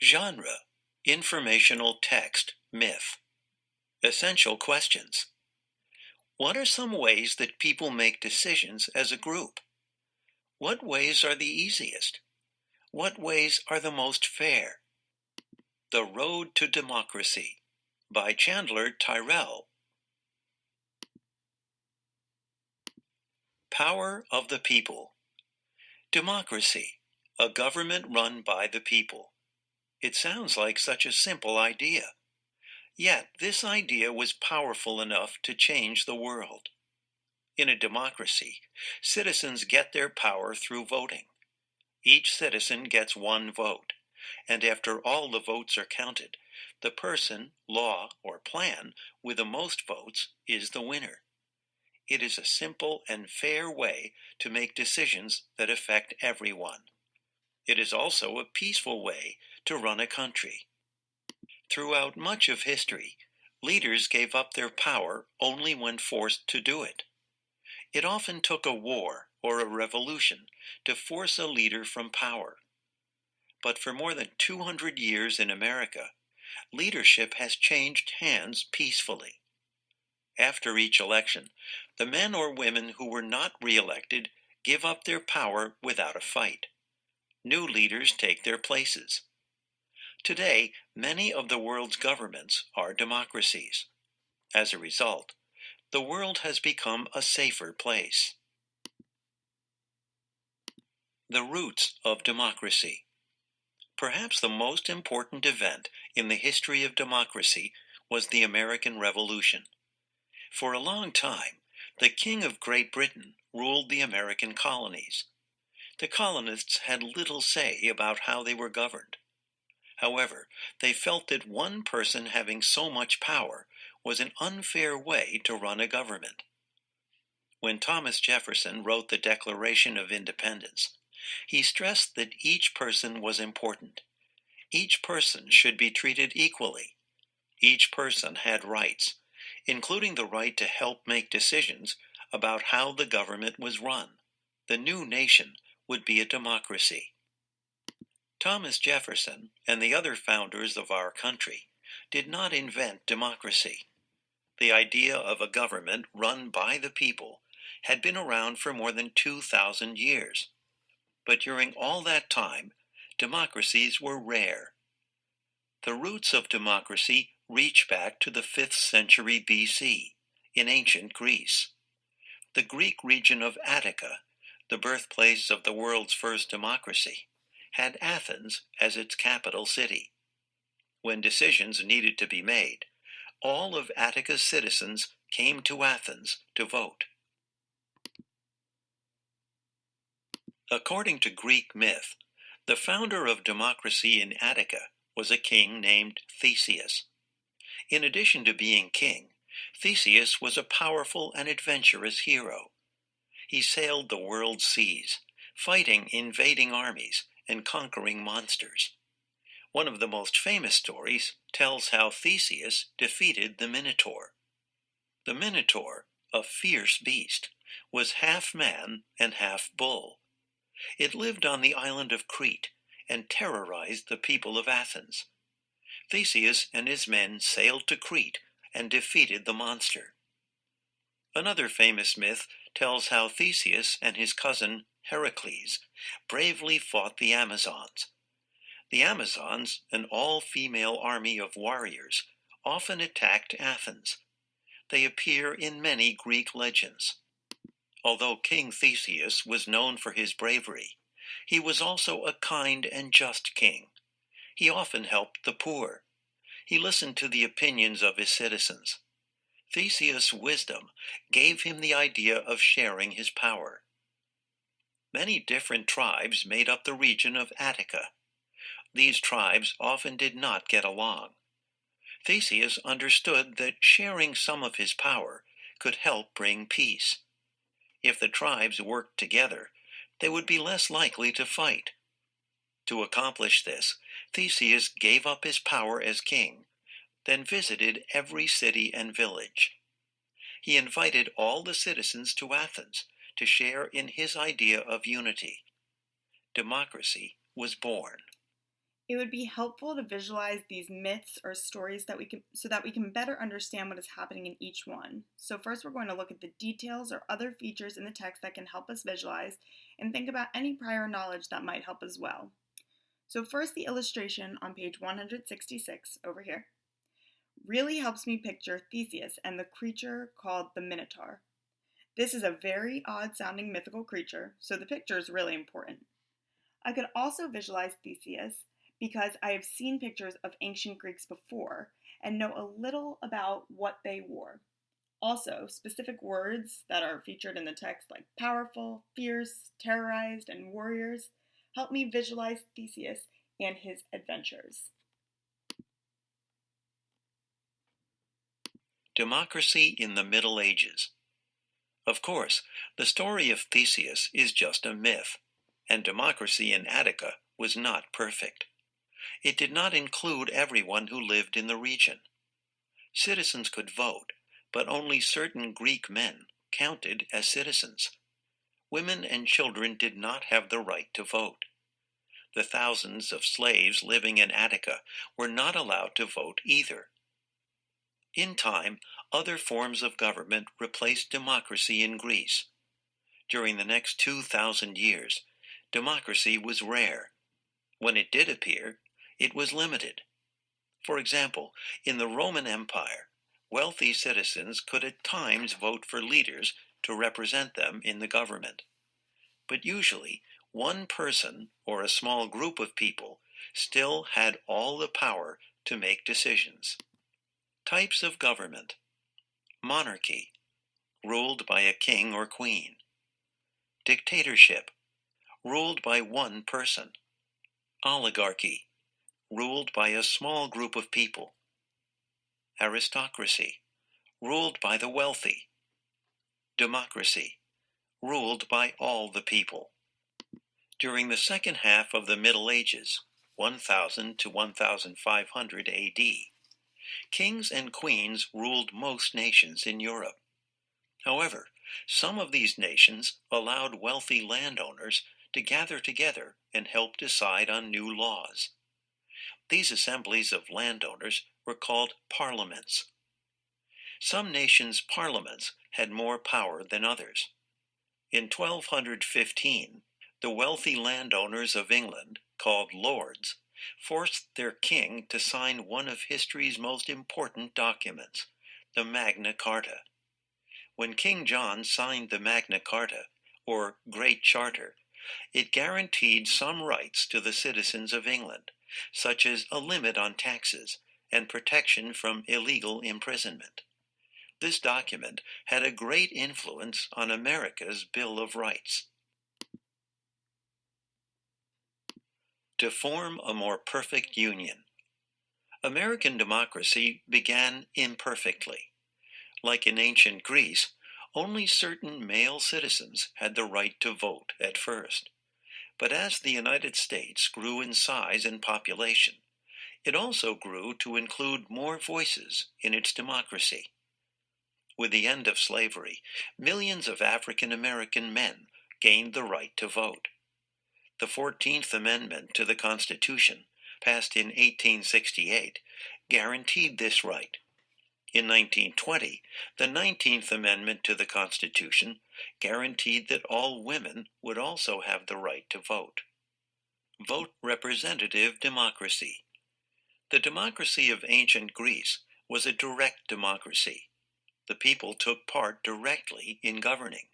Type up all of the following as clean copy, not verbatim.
Genre: informational text, myth. Essential questions. What are some ways that people make decisions as a group? What ways are the easiest? What ways are the most fair? The Road to Democracy by Chandler Tyrrell. Power of the people. Democracy, a government run by the people. It sounds like such a simple idea. Yet this idea was powerful enough to change the world. In a democracy, citizens get their power through voting. Each citizen gets one vote, and after all the votes are counted, the person, law, or plan with the most votes is the winner. It is a simple and fair way to make decisions that affect everyone. It is also a peaceful way to run a country. Throughout much of history, leaders gave up their power only when forced to do it. It often took a war or a revolution to force a leader from power. But for more than 200 years in America, leadership has changed hands peacefully. After each election, the men or women who were not re-elected give up their power without a fight. New leaders take their places. Today, many of the world's governments are democracies. As a result, the world has become a safer place. The roots of democracy. Perhaps the most important event in the history of democracy was the American Revolution. For a long time, the King of Great Britain ruled the American colonies. The colonists had little say about how they were governed. However, they felt that one person having so much power was an unfair way to run a government. When Thomas Jefferson wrote the Declaration of Independence, he stressed that each person was important. Each person should be treated equally. Each person had rights, including the right to help make decisions about how the government was run. The new nation would be a democracy. Thomas Jefferson and the other founders of our country did not invent democracy. The idea of a government run by the people had been around for more than 2,000 years. But during all that time, democracies were rare. The roots of democracy reach back to the 5th century BC, in ancient Greece. The Greek region of Attica, the birthplace of the world's first democracy, had Athens as its capital city. When decisions needed to be made, all of Attica's citizens came to Athens to vote. According to Greek myth, the founder of democracy in Attica was a king named Theseus. In addition to being king, Theseus was a powerful and adventurous hero. He sailed the world's seas, fighting invading armies and conquering monsters. One of the most famous stories tells how Theseus defeated the Minotaur. The Minotaur, a fierce beast, was half man and half bull. It lived on the island of Crete and terrorized the people of Athens. Theseus and his men sailed to Crete and defeated the monster. Another famous myth tells how Theseus and his cousin Heracles bravely fought the Amazons. The Amazons, an all-female army of warriors, often attacked Athens. They appear in many Greek legends. Although King Theseus was known for his bravery, he was also a kind and just king. He often helped the poor. He listened to the opinions of his citizens. Theseus' wisdom gave him the idea of sharing his power. Many different tribes made up the region of Attica. These tribes often did not get along. Theseus understood that sharing some of his power could help bring peace. If the tribes worked together, they would be less likely to fight. To accomplish this, Theseus gave up his power as king, then visited every city and village. He invited all the citizens to Athens to share in his idea of unity. Democracy was born. It would be helpful to visualize these myths or stories that we can so that we can better understand what is happening in each one. So first we're going to look at the details or other features in the text that can help us visualize and think about any prior knowledge that might help as well. So first the illustration on page 166 over here really helps me picture Theseus and the creature called the Minotaur. This is a very odd sounding mythical creature, so the picture is really important. I could also visualize Theseus because I have seen pictures of ancient Greeks before and know a little about what they wore. Also, specific words that are featured in the text, like powerful, fierce, terrorized, and warriors, help me visualize Theseus and his adventures. Democracy in the Middle Ages. Of course, the story of Theseus is just a myth, and democracy in Attica was not perfect. It did not include everyone who lived in the region. Citizens could vote, but only certain Greek men counted as citizens. Women and children did not have the right to vote. The thousands of slaves living in Attica were not allowed to vote either. In time, other forms of government replaced democracy in Greece. During the next 2,000 years, democracy was rare. When it did appear, it was limited. For example, in the Roman Empire, wealthy citizens could at times vote for leaders to represent them in the government. But usually, one person or a small group of people still had all the power to make decisions. Types of government: monarchy, ruled by a king or queen; dictatorship, ruled by one person; oligarchy, ruled by a small group of people; aristocracy, ruled by the wealthy; democracy, ruled by all the people. During the second half of the Middle Ages, 1000 to 1500 AD, kings and queens ruled most nations in Europe. However, some of these nations allowed wealthy landowners to gather together and help decide on new laws. These assemblies of landowners were called parliaments. Some nations' parliaments had more power than others. In 1215, the wealthy landowners of England, called lords, forced their king to sign one of history's most important documents, the Magna Carta. When King John signed the Magna Carta, or Great Charter, it guaranteed some rights to the citizens of England, such as a limit on taxes and protection from illegal imprisonment. This document had a great influence on America's Bill of Rights. To form a more perfect union. American democracy began imperfectly. Like in ancient Greece, only certain male citizens had the right to vote at first. But as the United States grew in size and population, it also grew to include more voices in its democracy. With the end of slavery, millions of African American men gained the right to vote. The 14th Amendment to the Constitution, passed in 1868, guaranteed this right. In 1920, the 19th Amendment to the Constitution guaranteed that all women would also have the right to vote. Vote representative democracy. The democracy of ancient Greece was a direct democracy. The people took part directly in governing.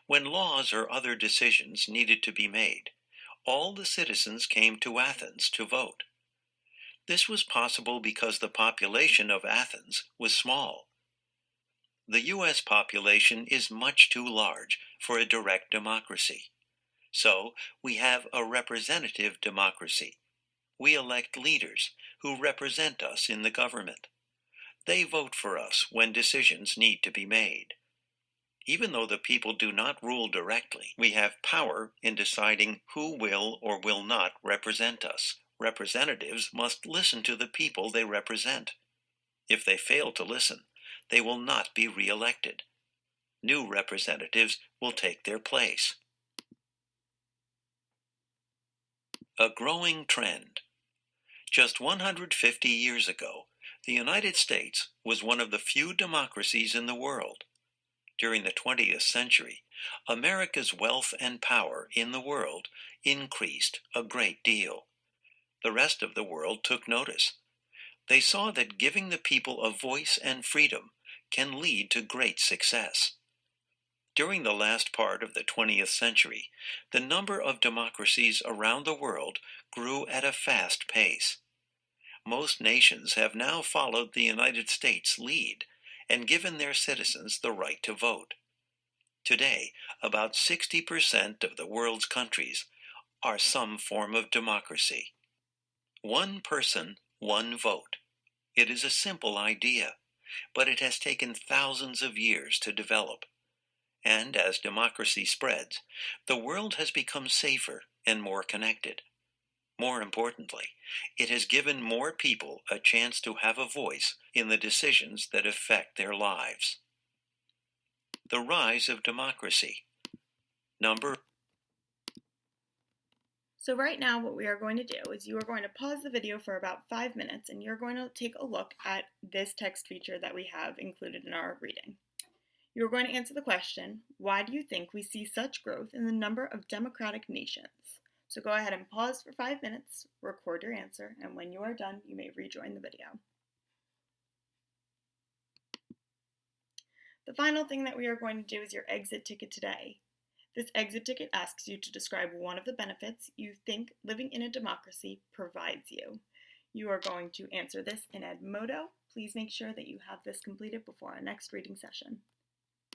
When laws or other decisions needed to be made, all the citizens came to Athens to vote. This was possible because the population of Athens was small. The U.S. population is much too large for a direct democracy. So, we have a representative democracy. We elect leaders who represent us in the government. They vote for us when decisions need to be made. Even though the people do not rule directly, we have power in deciding who will or will not represent us. Representatives must listen to the people they represent. If they fail to listen, they will not be re-elected. New representatives will take their place. A growing trend. Just 150 years ago, the United States was one of the few democracies in the world. During the 20th century, America's wealth and power in the world increased a great deal. The rest of the world took notice. They saw that giving the people a voice and freedom can lead to great success. During the last part of the 20th century, the number of democracies around the world grew at a fast pace. Most nations have now followed the United States' lead and given their citizens the right to vote. Today, about 60% of the world's countries are some form of democracy. One person, one vote. It is a simple idea, but it has taken thousands of years to develop. And as democracy spreads, the world has become safer and more connected. More importantly, it has given more people a chance to have a voice in the decisions that affect their lives. The rise of democracy. So right now what we are going to do is you are going to pause the video for about 5 minutes and you're going to take a look at this text feature that we have included in our reading. You are going to answer the question, why do you think we see such growth in the number of democratic nations? So go ahead and pause for 5 minutes, record your answer, and when you are done, you may rejoin the video. The final thing that we are going to do is your exit ticket today. This exit ticket asks you to describe one of the benefits you think living in a democracy provides you. You are going to answer this in Edmodo. Please make sure that you have this completed before our next reading session.